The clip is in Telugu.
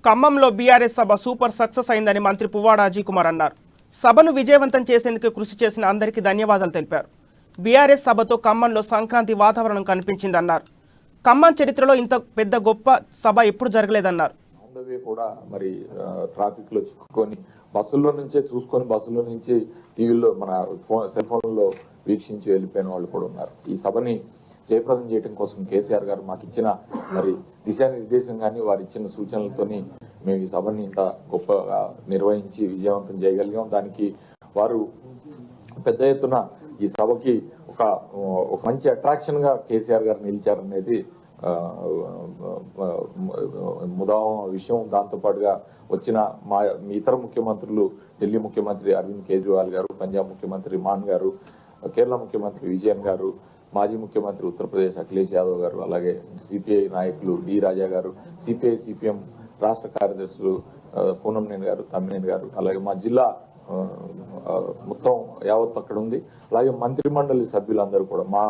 ఖమ్మంలో బీఆర్ఎస్ సభ సూపర్ సక్సెస్ అయిందని మంత్రి పువ్వాడ అజయ్ కుమార్ అన్నారు. సభను విజయవంతం చేసేందుకు కృషి చేసిన అందరికీ ధన్యవాదాలు తెలిపారు. బీఆర్ఎస్ సభతో ఖమ్మంలో సంక్రాంతి వాతావరణం కనిపించిందన్నారు. ఖమ్మం చరిత్రలో ఇంత పెద్ద గొప్ప సభ ఎప్పుడు జరగలేదన్నారు. కూడా మరి ట్రాఫిక్ లో చిక్కుకొని బస్సుల్లో నుంచే చూసుకొని బస్సులో నుంచి టీవీలో మన సెల్ ఫోన్లో వీక్షించి వెళ్ళిపోయిన వాళ్ళు కూడా ఉన్నారు. ఈ సభని జయప్రదం చేయడం కోసం కేసీఆర్ గారు మాకు ఇచ్చిన మరి దిశానిర్దేశం కానీ వారు ఇచ్చిన సూచనలతోని మేము ఈ సభని ఇంత గొప్పగా నిర్వహించి విజయవంతం చేయగలిగాం. దానికి వారు పెద్ద ఎత్తున ఈ సభకి ఒక మంచి అట్రాక్షన్ గా కేసీఆర్ గారు నిలిచారనేది ముదాం విషయం. దాంతో పాటుగా వచ్చిన మా ఇతర ముఖ్యమంత్రులు, ఢిల్లీ ముఖ్యమంత్రి అరవింద్ కేజ్రీవాల్ గారు, పంజాబ్ ముఖ్యమంత్రి మాన్ గారు, కేరళ ముఖ్యమంత్రి విజయన్ గారు, మాజీ ముఖ్యమంత్రి ఉత్తరప్రదేశ్ అఖిలేష్ యాదవ్ గారు, అలాగే సిపిఐ నాయకులు డి రాజా గారు, సిపిఐ సిపిఎం రాష్ట్ర కార్యదర్శులు పూనంనేని గారు, తమ్మినేని గారు, అలాగే మా జిల్లా మొత్తం యావత్ అక్కడ ఉంది. అలాగే మంత్రి మండలి సభ్యులందరూ కూడా మా